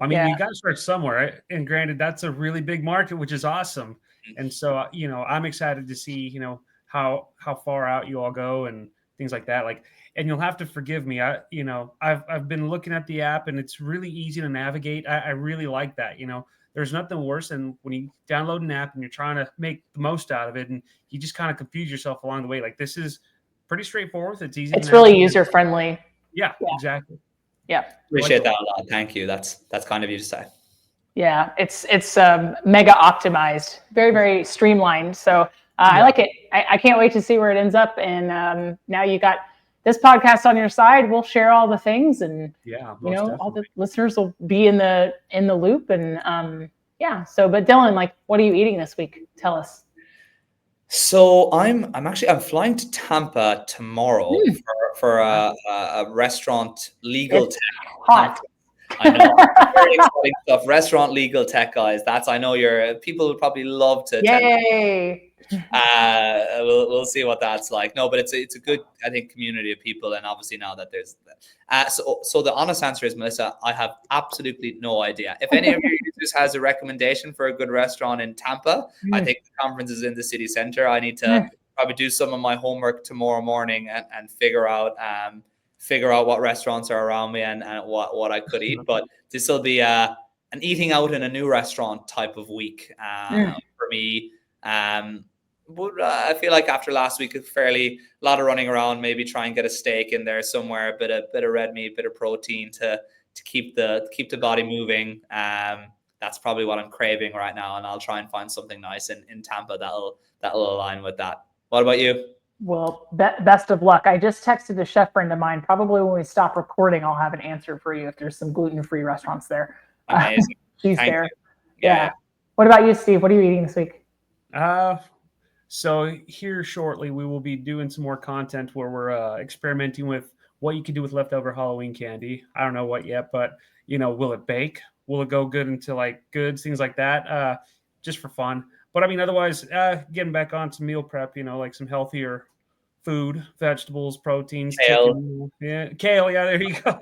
I mean, you got to start somewhere, right? And granted, that's a really big market, which is awesome. And so, you know, I'm excited to see, you know, how far out you all go and things like that. Like, and you'll have to forgive me. I've been looking at the app, and it's really easy to navigate. I really like that. You know, there's nothing worse than when you download an app and you're trying to make the most out of it, and you just kind of confuse yourself along the way. Like, this is pretty straightforward. It's easy. It's really user friendly. Yeah, exactly. Yeah. Appreciate that a lot. Thank you. That's kind of you to say. Yeah, it's mega optimized, very, very streamlined. So I like it. I can't wait to see where it ends up. And now you got this podcast on your side. We'll share all the things, and you know, definitely. All the listeners will be in the loop. And So, but Dylan, like, what are you eating this week? Tell us. So I'm flying to Tampa tomorrow for a restaurant legal tech. Hot. I know. Very exciting stuff. Restaurant legal tech, guys. I know people would probably love to attend. Yay. We'll see what that's like. No, but it's a good, I think, community of people. And obviously now that there's so the honest answer is, Melissa, I have absolutely no idea. If any of your users has a recommendation for a good restaurant in Tampa, I think the conference is in the city center. I need to probably do some of my homework tomorrow morning and figure out what restaurants are around me and what I could eat. But this will be an eating out in a new restaurant type of week for me. But I feel like after last week, a lot of running around, maybe try and get a steak in there somewhere, a bit of red meat, bit of protein to keep the body moving. that's probably what I'm craving right now, and I'll try and find something nice in Tampa that'll align with that. What about you? Well, best of luck. I just texted a chef friend of mine. Probably when we stop recording, I'll have an answer for you if there's some gluten-free restaurants there. Amazing. She's Thank there. you. Yeah. What about you, Steve? What are you eating this week? So here shortly, we will be doing some more content where we're experimenting with what you can do with leftover Halloween candy. I don't know what yet, but will it bake? Will it go good into like goods, things like that, just for fun. But I mean, otherwise, getting back on some meal prep, like some healthier food, vegetables, proteins, Kale. chicken. Yeah, kale. Yeah, there you go.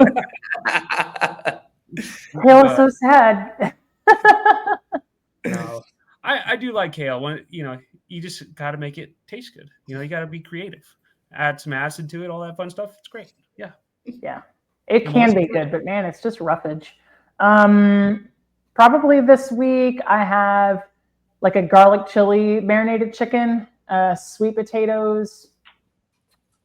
Kale is so sad. No, I do like kale. When you just got to make it taste good. You got to be creative. Add some acid to it, all that fun stuff. It's great. Yeah. Yeah, it can be good, but man, it's just roughage. Probably this week I have like a garlic chili marinated chicken, sweet potatoes,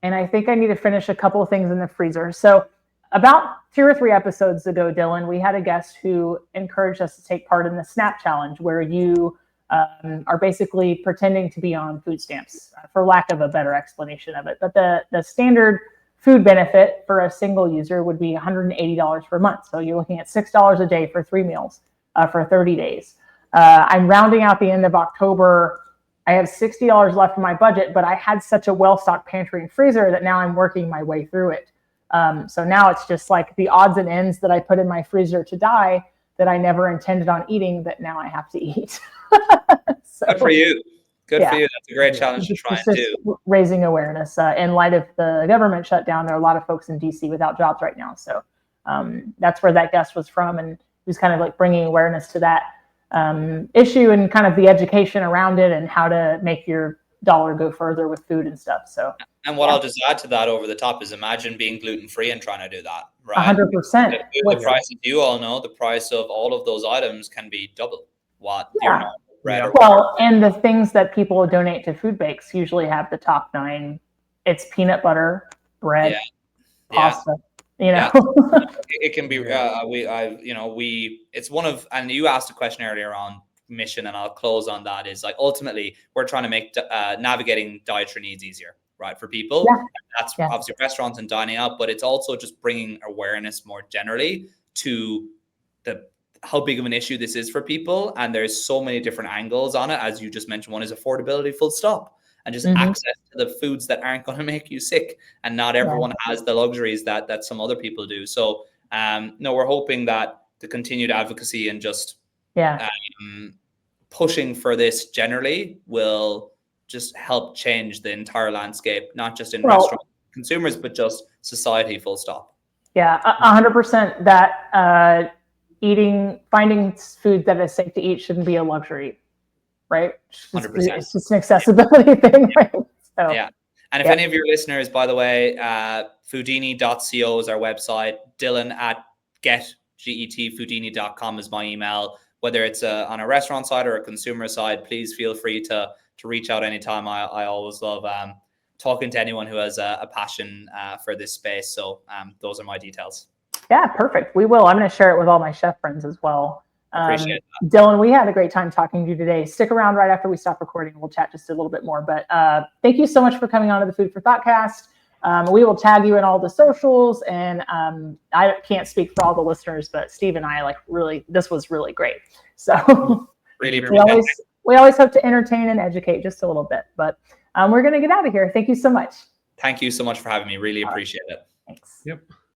and I think I need to finish a couple of things in the freezer. So about 2 or 3 episodes ago, Dylan, we had a guest who encouraged us to take part in the SNAP challenge, where you are basically pretending to be on food stamps, for lack of a better explanation of it. But the standard food benefit for a single user would be $180 per month. So you're looking at $6 a day for 3 meals for 30 days. I'm rounding out the end of October. I have $60 left in my budget, but I had such a well-stocked pantry and freezer that now I'm working my way through it. So now it's just like the odds and ends that I put in my freezer to die that I never intended on eating that now I have to eat. So, good for you. Good for you. That's a great challenge to try and do. Raising awareness. In light of the government shutdown, there are a lot of folks in DC without jobs right now. So that's where that guest was from. And he was kind of like bringing awareness to that issue and kind of the education around it and how to make your dollar go further with food and stuff. So, and what I'll just add to that over the top is imagine being gluten-free and trying to do that, right? 100%. The price, as you all know, the price of all of those items can be double what your normal bread. Well, and the things that people donate to food banks usually have the top 9. It's peanut butter, bread, pasta. It can be. It's one of, and you asked a question earlier on mission, and I'll close on that. Is like ultimately we're trying to make navigating dietary needs easier, right, for people. Yeah. That's obviously restaurants and dining out, but it's also just bringing awareness more generally to how big of an issue this is for people. And there's so many different angles on it, as you just mentioned. One is affordability, full stop, and just access to the foods that aren't going to make you sick. And not everyone has the luxuries that some other people do. So we're hoping that the continued advocacy and just pushing for this generally will just help change the entire landscape, not just in restaurant consumers, but just society, full stop. Yeah, 100% that finding food that is safe to eat shouldn't be a luxury, right? It's just an accessibility thing, right? So, yeah. And if any of your listeners, by the way, foodini.co is our website. Dylan at getfoodini.com is my email. Whether it's on a restaurant side or a consumer side, please feel free to reach out anytime. I always love talking to anyone who has a passion for this space. So those are my details. Yeah, perfect. We will. I'm going to share it with all my chef friends as well. Appreciate that. Dylan, we had a great time talking to you today. Stick around right after we stop recording. We'll chat just a little bit more. But thank you so much for coming on to the Food for Thoughtcast. We will tag you in all the socials. And I can't speak for all the listeners, but Steve and I this was really great. So really we always hope to entertain and educate just a little bit. But we're going to get out of here. Thank you so much. Thank you so much for having me. Really appreciate it. Thanks. Yep.